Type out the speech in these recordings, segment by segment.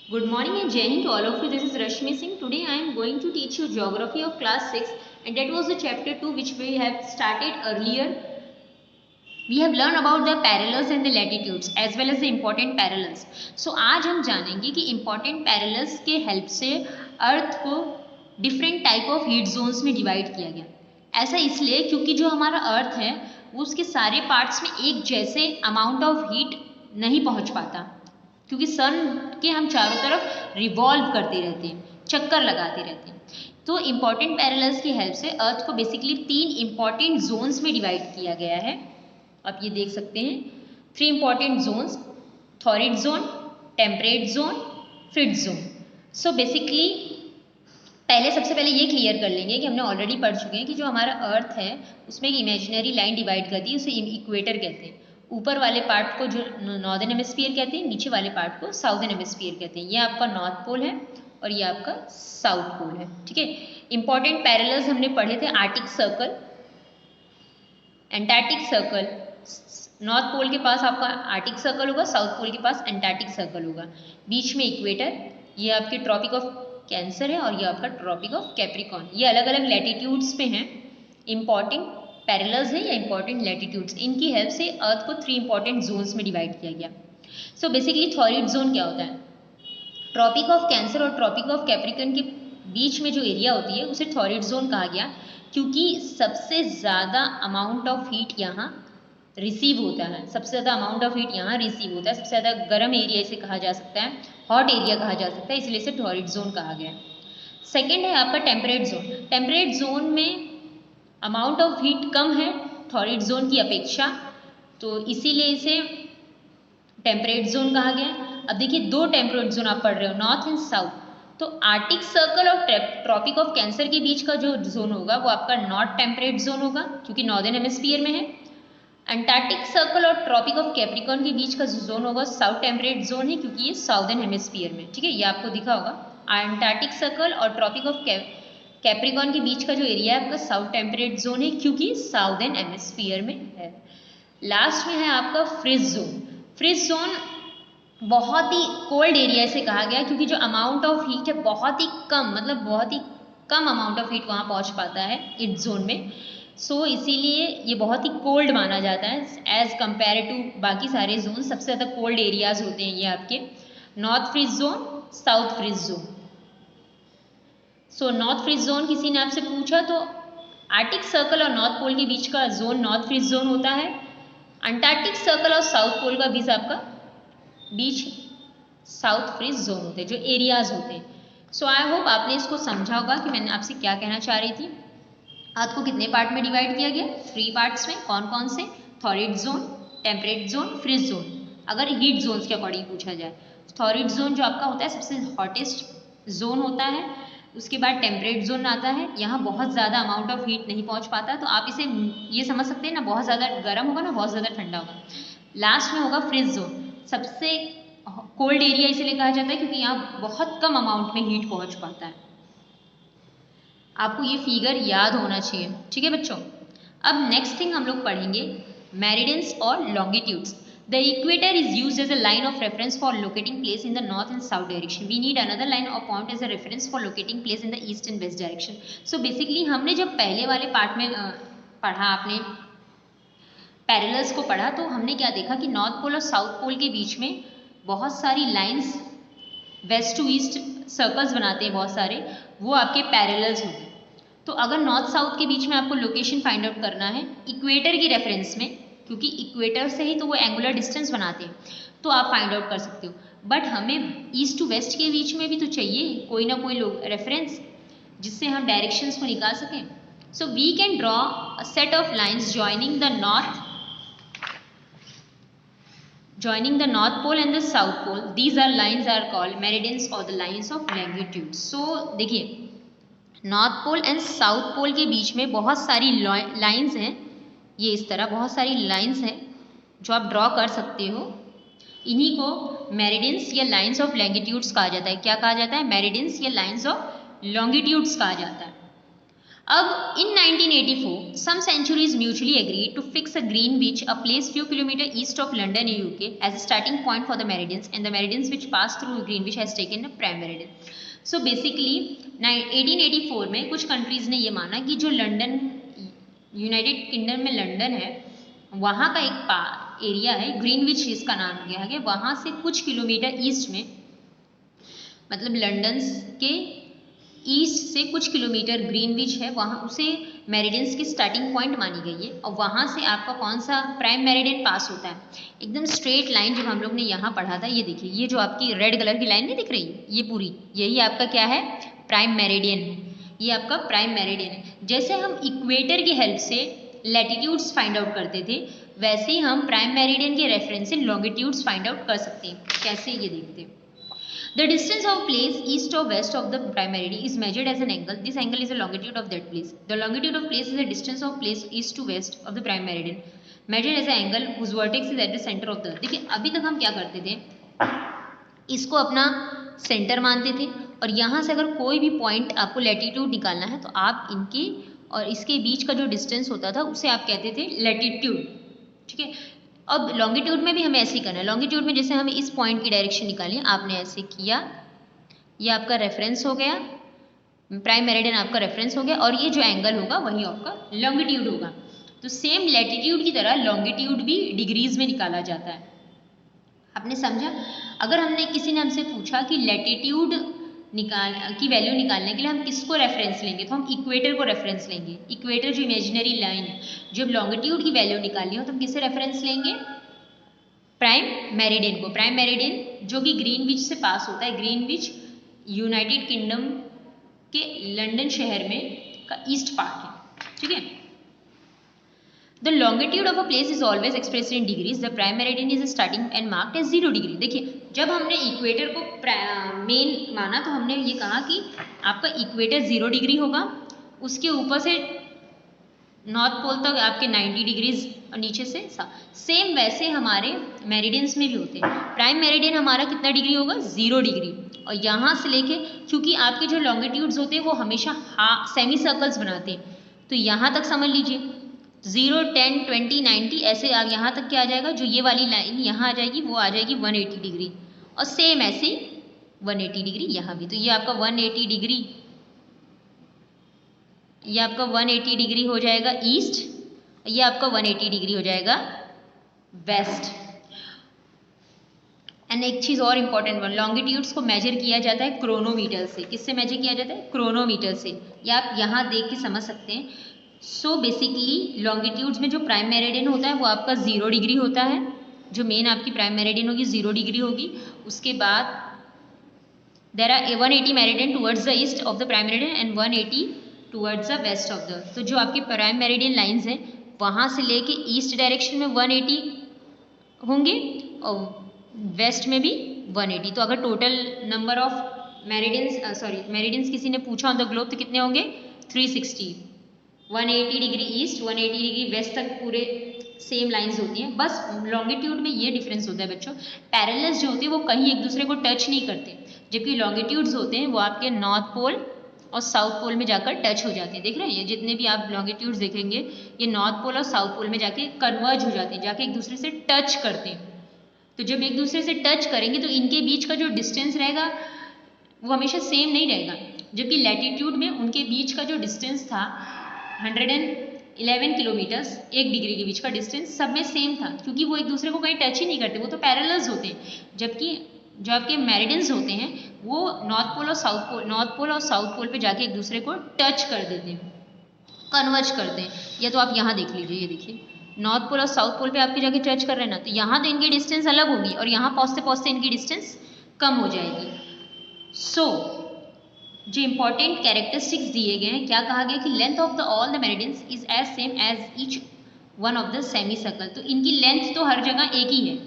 Good morning and Jai Hind to all of you. This is Rashmi Singh. Today I am going to teach you Geography of class 6 and that was the chapter 2 which we have started earlier. We have learned about the parallels and the latitudes as well as the important parallels. So आज हम जानेंगे कि important parallels के help से Earth को different type of heat zones में divide किया गया. ऐसा इसलिए क्योंकि जो हमारा अर्थ है वो उसके सारे पार्ट्स में एक जैसे अमाउंट ऑफ हीट नहीं पहुंच पाता, क्योंकि सन के हम चारों तरफ रिवॉल्व करते रहते हैं, चक्कर लगाते रहते हैं. तो इम्पॉर्टेंट पैरेलल्स की हेल्प से अर्थ को बेसिकली 3 इम्पॉर्टेंट जोन्स में डिवाइड किया गया है. आप ये देख सकते हैं 3 important zones, torrid zone, temperate zone, frigid zone. So basically सबसे पहले ये क्लियर कर लेंगे कि हमने ऑलरेडी पढ़ चुके हैं कि जो हमारा अर्थ है उसमें एक इमेजिनरी लाइन डिवाइड करती है, उसे इक्वेटर कहते हैं. ऊपर वाले पार्ट को जो नॉर्दर्न हेमिस्फीयर कहते हैं, नीचे वाले पार्ट को साउदर्न हेमिस्फीयर कहते हैं. ये आपका नॉर्थ पोल है और ये आपका साउथ पोल है. ठीक है. इंपॉर्टेंट पैरेलल्स हमने पढ़े थे Arctic Circle, Antarctic Circle. North Pole के पास आपका आर्टिक सर्कल होगा, साउथ पोल के पास एंटार्क्टिक सर्कल होगा, बीच में इक्वेटर. ये आपके ट्रॉपिक ऑफ कैंसर है और ये आपका ट्रॉपिक ऑफ कैप्रिकॉर्न. ये अलग अलग लैटिट्यूड्स पे हैं. इंपॉर्टेंट पैरेलल्स है या इंपॉर्टेंट लैटिट्यूड्स, इनकी हेल्प से अर्थ को 3 इंपॉर्टेंट जोन्स में डिवाइड किया गया. सो बेसिकली टॉरिड जोन क्या होता है? ट्रॉपिक ऑफ कैंसर और ट्रॉपिक ऑफ कैप्रिकॉर्न के बीच में जो एरिया होती है उसे टॉरिड जोन कहा गया, क्योंकि सबसे ज़्यादा अमाउंट ऑफ हीट यहाँ रिसीव होता है. सबसे ज़्यादा अमाउंट ऑफ हीट यहाँ रिसीव होता है. सबसे ज़्यादा गर्म एरिया इसे कहा जा सकता है, हॉट एरिया कहा जा सकता है, इसलिए इसे टॉरिड जोन कहा गया. सेकेंड है आपका टेम्परेट जोन. टेम्परेट जोन में अमाउंट ऑफ हीट कम है टॉरिड जोन की अपेक्षा, तो इसीलिए इसे टेम्परेट जोन कहा गया. अब देखिए 2 टेम्परेट जोन आप पढ़ रहे हो, नॉर्थ एंड साउथ. तो आर्टिक सर्कल और ट्रॉपिक ऑफ कैंसर के बीच का जो जोन होगा वो आपका नॉर्थ टेम्परेट जोन होगा, क्योंकि नॉर्दर्न हेमिस्फीयर में है. अंटार्कटिक सर्कल और ट्रॉपिक ऑफ कैप्रिकॉर्न के बीच का जो जोन होगा साउथ टेम्परेट जोन है, क्योंकि ये साउदर्न हेमिस्फीयर में. ठीक है, ये आपको दिखा होगा. अंटार्कटिक सर्कल और ट्रॉपिक ऑफ कैप्रिकॉर्न के बीच का जो एरिया है आपका साउथ टेम्परेट जोन है, क्योंकि साउदर्न हेमिस्फीयर में है. लास्ट में है आपका फ्रिज जोन. फ्रिज जोन बहुत ही कोल्ड एरिया से कहा गया, क्योंकि जो अमाउंट ऑफ हीट है बहुत ही कम, मतलब बहुत ही कम अमाउंट ऑफ हीट वहाँ पहुँच पाता है इस जोन में. सो इसीलिए ये बहुत ही कोल्ड माना जाता है एज कंपेयर टू बाकी सारे जोन. सबसे ज़्यादा कोल्ड एरियाज होते हैं ये आपके north fridge zone, south fridge zone. So north fridge zone किसी ने आपसे पूछा तो आर्टिक सर्कल और नॉर्थ पोल के बीच का जोन नॉर्थ फ्रिज जोन होता है. अंटार्कटिक सर्कल और साउथ पोल का बीच आपका बीच साउथ फ्रिज जोन होते हैं, जो एरियाज होते हैं. सो आई होप आपने इसको समझा होगा कि मैंने आपसे क्या कहना चाह रही थी. अर्थ को कितने पार्ट में डिवाइड किया गया? 3 पार्ट्स में. कौन कौन से? Torrid zone, temperate zone, frigid zone. अगर हीट जोन्स के अकॉर्डिंग पूछा जाए, टॉरिड जोन जो आपका होता है सबसे हॉटेस्ट जोन होता है. उसके बाद टेम्परेट जोन आता है, यहाँ बहुत ज़्यादा अमाउंट ऑफ हीट नहीं पहुँच पाता, तो आप इसे ये समझ सकते हैं ना, बहुत ज़्यादा गर्म होगा ना बहुत ज़्यादा ठंडा होगा. लास्ट में होगा फ्रिज जोन. सबसे कोल्ड एरिया इसलिए कहा जाता है क्योंकि यहाँ बहुत कम अमाउंट में हीट पहुँच पाता है. आपको ये फिगर याद होना चाहिए. ठीक है बच्चों. अब नेक्स्ट थिंग हम लोग पढ़ेंगे मेरिडियंस और longitudes. The equator is used as a line of reference for locating place in the north and south direction. We need another line or point as a reference for locating place in the east and west direction. So basically हमने जब पहले वाले part में पढ़ा, आपने parallels को पढ़ा, तो हमने क्या देखा कि नॉर्थ पोल और साउथ पोल के बीच में बहुत सारी lines west to east circles बनाते हैं बहुत सारे, वो आपके पैरेलल्स होते हैं. तो अगर नॉर्थ साउथ के बीच में आपको लोकेशन फाइंड आउट करना है इक्वेटर की रेफरेंस में, क्योंकि इक्वेटर से ही तो वो एंगुलर डिस्टेंस बनाते हैं, तो आप फाइंड आउट कर सकते हो. बट हमें ईस्ट टू वेस्ट के बीच में भी तो चाहिए कोई ना कोई रेफरेंस जिससे हम डायरेक्शंस को निकाल सकें. So we can draw a set of lines joining the north pole and the south pole. These are lines are called meridians or the lines of longitude. So देखिए North Pole and South Pole के बीच में बहुत सारी lines हैं. ये इस तरह बहुत सारी लाइंस हैं जो आप ड्रॉ कर सकते हो. इन्हीं को मेरिडियंस या लाइंस ऑफ लॉन्गिट्यूड्स कहा जाता है. क्या कहा जाता है? मेरिडियंस या लाइंस ऑफ लॉन्गिट्यूड्स कहा जाता है. अब in 1984 some centuries mutually agreed to fix a Greenwich, a place few kilometer east of London in UK, as a starting point for the meridians, and the meridians which pass through Greenwich has taken a prime meridian. So basically 1884 में कुछ countries ने ये माना कि जो London, United kingdom में London है, वहाँ का एक एरिया है ग्रीनविच जिसका नाम दिया है, वहाँ से कुछ किलोमीटर ईस्ट में, मतलब लंदन के ईस्ट से कुछ किलोमीटर ग्रीनविच है, वहाँ उसे मेरिडियंस की स्टार्टिंग पॉइंट मानी गई है, और वहाँ से आपका कौन सा प्राइम मेरिडियन पास होता है, एकदम स्ट्रेट लाइन जब हम लोग ने यहाँ पढ़ा था, ये देखिए, ये जो आपकी रेड कलर की लाइन नहीं दिख रही है, ये पूरी, यही आपका क्या है, प्राइम मेरिडियन है, ये आपका प्राइम मेरिडियन है। जैसे हम इक्वेटर की हेल्प से लैटिट्यूड्स फाइंड आउट करते थे, वैसे ही हम प्राइम मेरिडियन के रेफरेंस से लॉन्गिट्यूड्स फाइंड आउट कर सकते हैं। कैसे, ये देखते हैं। The distance of place east or west of the prime meridian is measured as an angle. This angle is the longitude of that place. The longitude of place is the distance of place east to west of the prime meridian, measured as an angle whose vertex is at the center of the earth. देखिए, अभी तक हम क्या करते थे, इसको अपना centre मानते थे, और यहाँ से अगर कोई भी पॉइंट आपको लैटिट्यूड निकालना है तो आप इनके और इसके बीच का जो डिस्टेंस होता था उसे आप कहते थे लैटिट्यूड। ठीक है, अब लॉन्गिट्यूड में भी हमें ऐसे ही करना है। लॉन्गिट्यूड में जैसे हमें इस पॉइंट की डायरेक्शन निकाली, आपने ऐसे किया, ये आपका रेफरेंस हो गया, प्राइम मेरिडियन आपका रेफरेंस हो गया, और ये जो एंगल होगा वही आपका लॉन्गिट्यूड होगा। तो सेम लैटिट्यूड की तरह लॉन्गिट्यूड भी डिग्रीज में निकाला जाता है। आपने समझा? अगर हमने किसी ने हमसे पूछा कि लैटिट्यूड की वैल्यू निकालने के लिए हम किसको रेफरेंस लेंगे, तो हम इक्वेटर को रेफरेंस लेंगे। इक्वेटर जो इमेजिनरी लाइन है, जब लॉन्गिट्यूड की वैल्यू निकालनी हो तो हम किसे रेफरेंस लेंगे, प्राइम मेरिडियन को। प्राइम मेरिडियन जो कि ग्रीनविच से पास होता है, ग्रीनविच यूनाइटेड किंगडम के लंदन शहर में का ईस्ट पार्ट है। ठीक है, the longitude of a place is always expressed in degrees, the prime meridian is starting and marked as 0 degree. देखिए, जब हमने इक्वेटर को मेन माना तो हमने ये कहा कि आपका इक्वेटर 0 डिग्री होगा, उसके ऊपर से नॉर्थ पोल तक आपके 90 डिग्रीज और नीचे से सेम वैसे हमारे मेरिडियंस में भी होते हैं। प्राइम मेरिडियन हमारा कितना डिग्री होगा, 0 डिग्री, और यहाँ से लेके, क्योंकि आपके जो लॉन्गिट्यूड्स होते हैं वो हमेशा सेमी सर्कल्स बनाते हैं, तो यहाँ तक समझ लीजिए 0, 10, 20, 90 ऐसे आप यहाँ तक क्या आ जाएगा, जो ये वाली लाइन यहाँ आ जाएगी वो आ जाएगी 180 डिग्री, और सेम ऐसे 180 डिग्री यहाँ भी। तो ये आपका 180 डिग्री, ये आपका 180 डिग्री हो जाएगा ईस्ट, ये आपका 180 डिग्री हो जाएगा वेस्ट। एंड एक चीज़ और इम्पॉर्टेंट वन, लॉन्गिट्यूड्स को मेजर किया जाता है क्रोनोमीटर से। किससे मेजर किया जाता है, क्रोनोमीटर से। या आप यहाँ देख के समझ सकते हैं। सो बेसिकली लॉन्गिट्यूड्स में जो प्राइम मेरिडियन होता है वो आपका 0 डिग्री होता है, जो मेन आपकी प्राइम मेरिडियन होगी 0 डिग्री होगी। उसके बाद there are 180 meridian towards the east of the prime meridian and 180 towards the west of the. तो जो आपकी प्राइम मेरिडियन लाइंस हैं वहाँ से लेके ईस्ट डायरेक्शन में 180 होंगे और वेस्ट में भी 180। तो अगर टोटल नंबर ऑफ मेरिडियंस किसी ने पूछा ऑन द ग्लोब तो कितने होंगे, 360। 180 डिग्री ईस्ट, 180 डिग्री वेस्ट तक पूरे सेम लाइंस होती हैं। बस लॉन्गिट्यूड में ये डिफरेंस होता है बच्चों, पैरेलल्स जो होते हैं वो कहीं एक दूसरे को टच नहीं करते, जबकि लॉन्गिट्यूड्स होते हैं वो आपके नॉर्थ पोल और साउथ पोल में जाकर टच हो जाते हैं। देख रहे हैं, ये जितने भी आप लॉन्गिट्यूड्स देखेंगे ये नॉर्थ पोल और साउथ पोल में जाके कन्वर्ज हो जाते हैं, जाके एक दूसरे से टच करते हैं। तो जब एक दूसरे से टच करेंगे तो इनके बीच का जो डिस्टेंस रहेगा वो हमेशा सेम नहीं रहेगा, जबकि लैटिट्यूड में उनके बीच का जो डिस्टेंस था 111 किलोमीटर्स, 1 डिग्री के बीच का डिस्टेंस सब में सेम था, क्योंकि वो एक दूसरे को कहीं टच ही नहीं करते, वो तो पैरेलल्स होते हैं। जबकि जो आपके मेरिडियंस होते हैं वो नॉर्थ पोल और साउथ पोल पे जाके एक दूसरे को टच कर देते हैं, कन्वर्ज करते हैं। या तो आप यहाँ देख लीजिए, ये देखिए नॉर्थ पोल और साउथ पोल पे आपके जाके टच कर रहे हैं ना, तो यहाँ तो इनकी डिस्टेंस अलग होगी और यहाँ पहुँचते पहुँचते इनकी डिस्टेंस कम हो जाएगी। सो जो इंपॉर्टेंट कैरेक्टरिस्टिक्स दिए गए हैं, क्या कहा गया कि length of the all the meridians is as same as each one of the semi circle. तो इनकी लेंथ तो हर जगह एक ही है,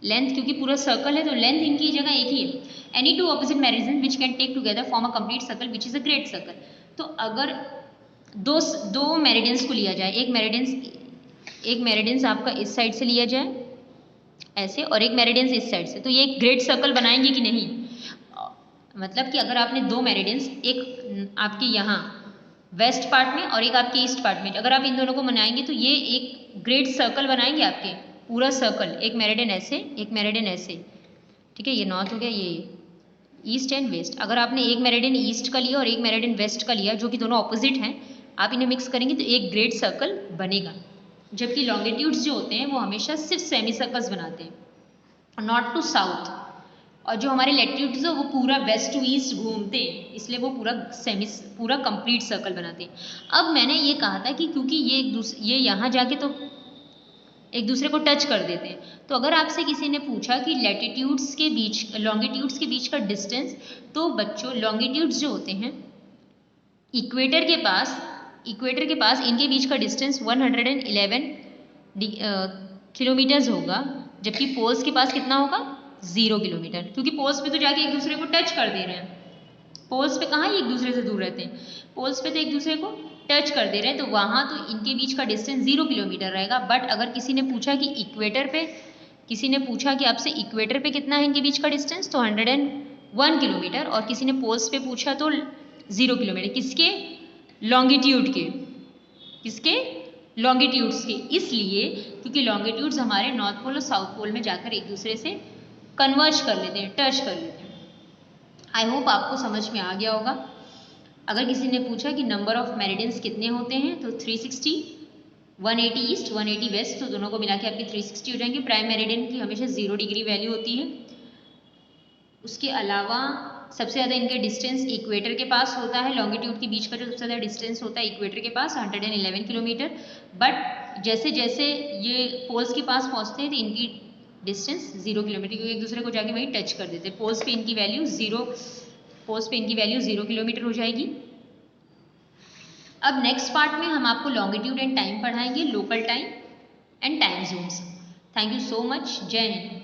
लेंथ क्योंकि पूरा सर्कल है तो लेंथ इनकी जगह एक ही है। Any two opposite meridians which can take together form a complete circle which is a great circle. तो अगर दो मेरिडियंस को लिया जाए, एक मेरिडियंस आपका इस साइड से लिया जाए ऐसे और एक मेरिडियंस इस साइड से, तो ये एक ग्रेट सर्कल बनाएंगे कि नहीं। मतलब कि अगर आपने दो मेरिडियंस, एक आपके यहाँ वेस्ट पार्ट में और एक आपके ईस्ट पार्ट में। अगर आप इन दोनों को बनाएंगे तो ये एक ग्रेट सर्कल बनाएंगे आपके, पूरा सर्कल, एक मेरिडियन ऐसे, एक मेरिडियन ऐसे, ठीक है। ये नॉर्थ हो गया, ये ईस्ट एंड वेस्ट। अगर आपने एक मेरिडियन ईस्ट का लिया और एक मेरिडियन वेस्ट का लिया, जो कि दोनों ऑपोजिट हैं, आप इन्हें मिक्स करेंगे तो एक ग्रेट सर्कल बनेगा। जबकि लॉन्गिट्यूड्स जो होते हैं वो हमेशा सिर्फ सेमी सर्कल्स बनाते हैं, नॉट टू साउथ। और जो हमारे लैटिट्यूड्स है वो पूरा वेस्ट टू ईस्ट घूमते हैं, इसलिए वो पूरा कंप्लीट सर्कल बनाते हैं। अब मैंने ये कहा था कि क्योंकि ये यहाँ जाके तो एक दूसरे को टच कर देते हैं, तो अगर आपसे किसी ने पूछा कि लैटिट्यूड्स के बीच लॉन्गिट्यूड्स के बीच का डिस्टेंस, तो बच्चों लॉन्गिट्यूड्स जो होते हैं इक्वेटर के पास इनके बीच का डिस्टेंस 111 किलोमीटर्स होगा, जबकि पोल्स के पास कितना होगा 0 किलोमीटर, क्योंकि पोल्स पे तो जाके एक दूसरे को टच कर दे रहे हैं। पोल्स पे कहाँ एक दूसरे से दूर रहते हैं, पोल्स पे तो एक दूसरे को टच कर दे रहे हैं, तो वहाँ तो इनके बीच का डिस्टेंस 0 किलोमीटर रहेगा। बट अगर किसी ने पूछा कि आपसे इक्वेटर पे कितना है इनके बीच का डिस्टेंस, तो 101 किलोमीटर, और किसी ने पोल्स पे पूछा तो 0 किलोमीटर। किसके लॉन्गिट्यूड्स के, इसलिए क्योंकि लॉन्गिट्यूड्स हमारे नॉर्थ पोल और साउथ पोल में जाकर एक दूसरे से कन्वर्ज कर लेते हैं, टच कर लेते हैं। आई होप आपको समझ में आ गया होगा। अगर किसी ने पूछा कि नंबर ऑफ मेरिडियंस कितने होते हैं, तो 360, 180 ईस्ट 180 वेस्ट, तो दोनों को मिला के आपके 360 हो जाएंगे। प्राइम मेरिडियन की हमेशा 0 डिग्री वैल्यू होती है। उसके अलावा सबसे ज़्यादा इनके डिस्टेंस इक्वेटर के पास होता है, लॉन्गिट्यूड के बीच का जो सबसे ज़्यादा डिस्टेंस होता है इक्वेटर के पास 111 किलोमीटर। बट जैसे जैसे ये पोल्स के पास पहुँचते हैं तो इनकी डिस्टेंस 0 किलोमीटर, क्योंकि एक दूसरे को जाके वहीं टच कर देते हैं। पोल्स पे इनकी वैल्यू 0 किलोमीटर हो जाएगी। अब नेक्स्ट पार्ट में हम आपको लॉन्गिट्यूड एंड टाइम पढ़ाएंगे, local time and time zones. Thank you so much. जय हिंद।